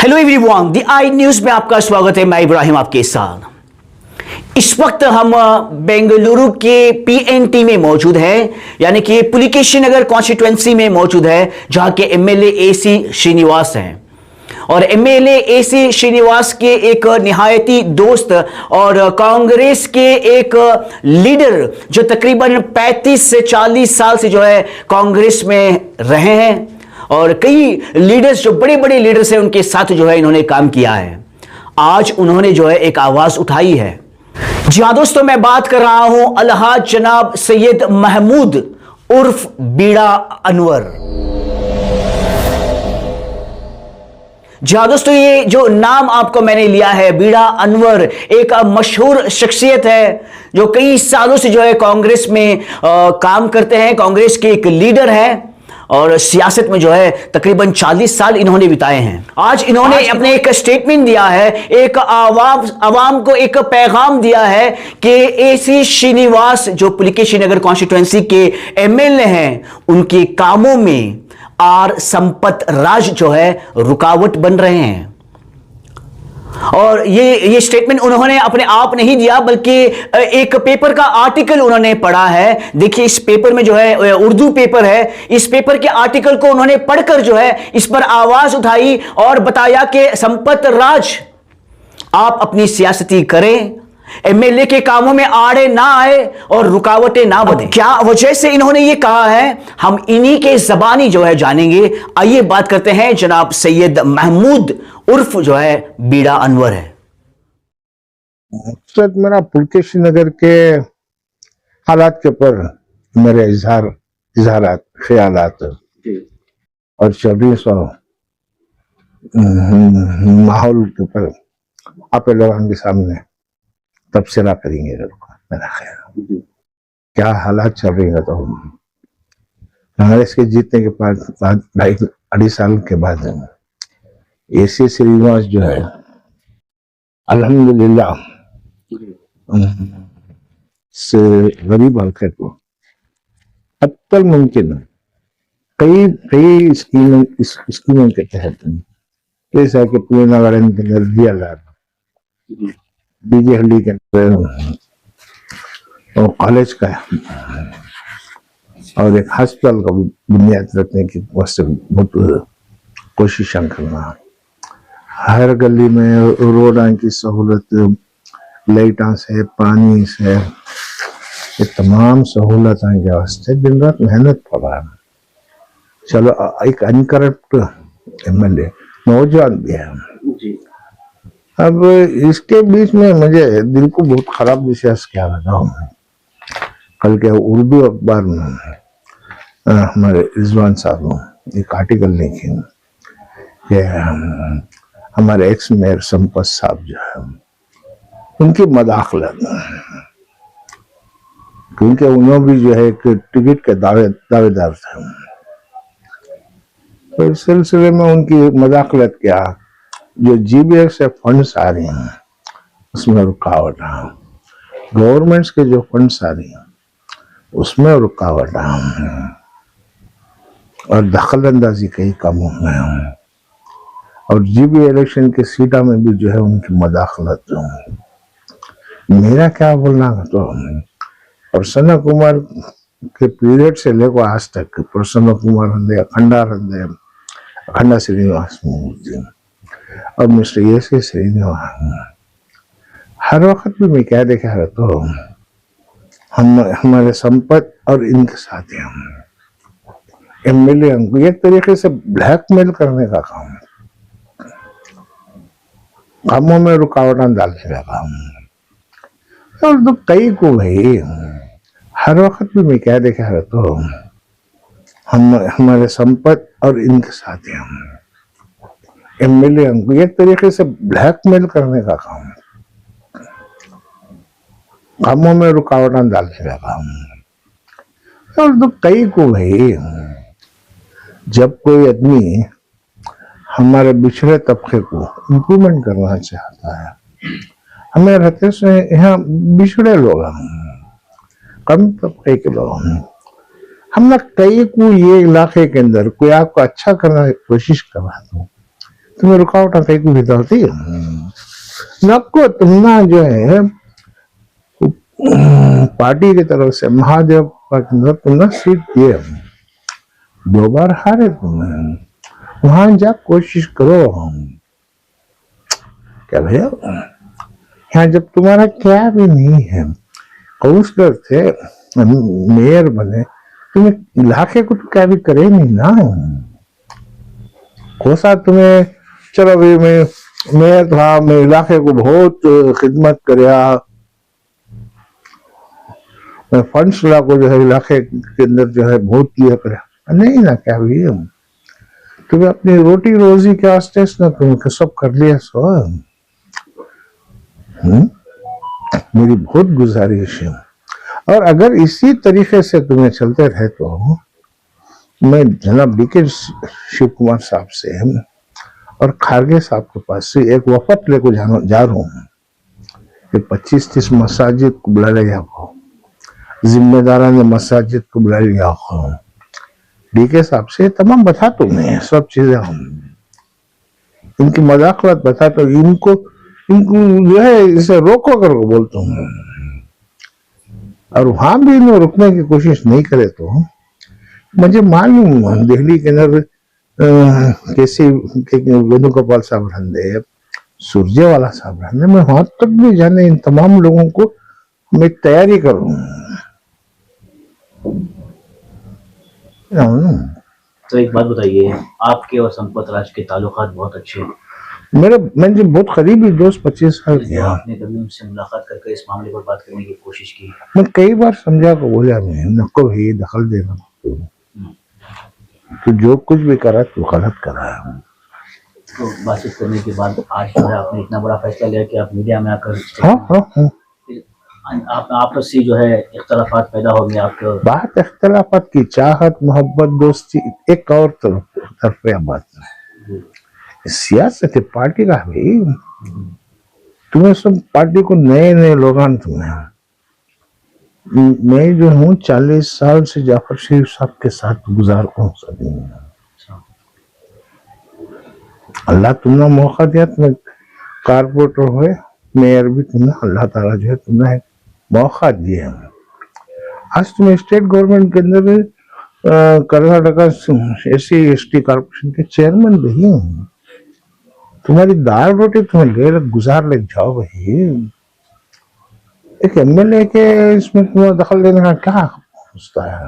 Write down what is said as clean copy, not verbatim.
Hello everyone, the I news में आपका स्वागत है। मैं इब्राहिम आपके साथ। इस वक्त हम बेंगलुरु के पीएनटी में मौजूद हैं, यानी कि पुलिकेशी नगर कॉन्स्टिट्यूएंसी में मौजूद है, जहां के एमएलए एसी श्रीनिवास हैं। और एमएलए एसी श्रीनिवास के एक निहायती दोस्त और कांग्रेस के एक लीडर जो तकरीबन 35 से 40 साल से जो है कांग्रेस में रहे हैं, और कई लीडर्स जो बड़े बड़े लीडर्स हैं उनके साथ जो है इन्होंने काम किया है। आज उन्होंने जो है एक आवाज उठाई है। जी हां दोस्तों, मैं बात कर रहा हूं अलहाज जनाब सैयद महमूद उर्फ बीड़ा अनवर। जी हाँ दोस्तों, ये जो नाम आपको मैंने लिया है बीड़ा अनवर, एक मशहूर शख्सियत है जो कई सालों से जो है कांग्रेस में काम करते हैं। कांग्रेस के एक लीडर हैं और सियासत में जो है तकरीबन 40 साल इन्होंने बिताए हैं। आज इन्होंने अपने एक स्टेटमेंट दिया है, एक आवाम को एक पैगाम दिया है कि एसी श्रीनिवास जो पुलिकेशी नगर कॉन्स्टिट्यूएंसी के एमएलए हैं, उनके कामों में आर संपत राज जो है रुकावट बन रहे हैं। और ये स्टेटमेंट उन्होंने अपने आप नहीं दिया, बल्कि एक पेपर का आर्टिकल उन्होंने पढ़ा है। देखिए, इस पेपर में जो है उर्दू पेपर है, इस पेपर के आर्टिकल को उन्होंने पढ़कर जो है इस पर आवाज उठाई और बताया कि संपत राज, आप अपनी सियासती करें, एमएलए के कामों में आड़े ना आए और रुकावटें ना बने। क्या वजह से इन्होंने ये कहा है, हम इन्हीं के जबानी जो है जानेंगे। आइए बात करते हैं जनाब सैयद महमूद उर्फ जो है बीड़ा अनवर है। मकसद मेरा पुलकेशी नगर के हालात के ऊपर मेरे इजहारात ख्यालात और 2400 माहौल के ऊपर आप लोगों के सामने तबसरा करेंगे। मेरा ख्याल क्या हालात चल रही है, तो कांग्रेस के जीतने के बाद 2.5 साल के बाद एसी श्रीनिवास जो है अल्हम्दुलिल्लाह से गरीब हल्के को अब तक मुमकिन कई स्कीमों के तहत जैसा कि पूरे नागालैंड के अंदर दिया बीजे हल्ली के अंदर और कॉलेज का और एक अस्पताल का बुनियाद रखने की बहुत कोशिश करना। हर गली में रोडों की सहूलत, लाइटां से, पानी से, ये तमाम सहूलतों के वास्ते दिन रात मेहनत कर रहा है। चलो, एक अनकरप्ट एमएलए नौजवान भी है। अब इसके बीच में मुझे दिल को बहुत खराब विश्वास क्या लगा। कल के उर्दू अखबार में हमारे रिजवान साहब एक आर्टिकल लिखे कि हमारे एक्स मेयर संपत साहब जो है उनकी मदाखलत, क्योंकि उन्होंने भी जो है एक टिकट के दावेदार थे, तो इस सिलसिले में उनकी मदाखलत क्या, जो जीबीएफ से फंड्स आ रहे हैं उसमें रुकावट है, गवर्नमेंट्स के जो फंड्स आ रहे हैं उसमें रुकावट है, और दखल अंदाजी कई कामों में, और जीबी इलेक्शन के सीटा में भी जो है उनकी मदाखलत। मेरा क्या बोलना है, तो प्रसन्न कुमार के पीरियड से लेकर आज तक प्रसन्न कुमार रंधे, अखंडा श्रीनिवास मूर्ति और मिस्टर एसी श्रीनिवास, हर वक्त भी मैं क्या देखा है, तो हम हमारे संपत और इनके साथ हम एमएलए को एक तरीके से ब्लैकमेल करने का काम, कामों में रुकावटें डालने का काम। और तो कई को भाई हर वक्त भी मैं क्या देखा है, तो हम हमारे संपत और इनके साथ हम एमएलए को एक तरीके से ब्लैकमेल करने का काम, कामों में रुकावटें डालने का काम। और तो कई को भाई जब कोई आदमी हमारे पिछड़े तबके को इम्प्रूवमेंट करना चाहता है, हमें रहते से यहाँ पिछड़े लोग कम तबके के लोग, हमने कई को ये इलाके के अंदर कोई आपको अच्छा करने की कोशिश कर रहा था, तुम्हें रुकावट कहीं को भी होती है नको तुम ना जो है पार्टी की तरफ से महादेव के अंदर तुमने सीट दिए 2 बार हारे तुमने वहां जा कोशिश करो क्या भैया यहाँ जब तुम्हारा क्या भी नहीं है काउंसलर थे मेयर बने तुम्हें इलाके को तो क्या भी करे नहीं ना कोसा तुम्हें चलो भाई मैं मेयर था मैं इलाके को बहुत खिदमत करया मैं फंड्स ला को जो है इलाके के अंदर जो है बहुत किया करया नहीं ना क्या भी तुम्हें अपनी रोटी रोजी के वास्ते ना तुम सब कर लिया सो मेरी बहुत गुजारिश है और अगर इसी तरीके से तुम्हें चलते रहे तो मैं जनाब बीके शिव कुमार साहब से और खारगे साहब के पास से एक वफद लेकर जा रहा हूँ कि 25-30 मसाजिद को बुला लिया हो जिम्मेदारा ने मसाजिद को बुला लिया हो डीके साहब से तमाम बता तो मैं सब चीजें हम इनकी मदाखलत बता तो इनको जो है इसे रोको कर बोलता हूँ और वहां भी इन्हें रुकने की कोशिश नहीं करे तो मुझे मालूम दिल्ली के अंदर कैसे वेणुगोपाल साहब रहते सुरजेवाला साहब रहते मैं वहां तक भी जाने इन तमाम लोगों को मैं तैयारी करूँ तो एक बात बताइए आपके और संपत राज के ताल्लुकात बहुत अच्छे हैं मैंने बहुत करीबी दोस्त 25 साल किया आपने कभी उनसे मुलाकात करके इस मामले पर बात करने की कोशिश की मैं कई बार समझा को बोला मैं नको भी दखल देना तो जो कुछ भी करा तो गलत करा है तो बातचीत करने के बाद आज जो है आपने इतना बड़ा फैसला लिया कि आप मीडिया में आकर हाँ आप आपस से जो है इख्तलाफात पैदा हो गए आपके बात इख्तलाफात की चाहत मोहब्बत दोस्ती एक और तरफ बात सियासत है पार्टी का भाई तुम्हें सब पार्टी को नए नए लोग तुम्हें मैं जो हूँ 40 साल से जाफर शरीफ साहब के साथ गुजार हूँ सभी अल्लाह तुमने मौका दिया तुम्हें कारपोरेटर हुए मेयर भी तुमने अल्लाह ताला जो है तुम्हें मौका दिया आज तुम्हें स्टेट गवर्नमेंट के अंदर कर्नाटका SC/ST कॉर्पोरेशन के चेयरमैन भी हूँ तुम्हारी दाल रोटी तुम्हें ले गुजार ले जाओ भाई एक MLA के इसमें तुम्हें दखल देने का क्या होता है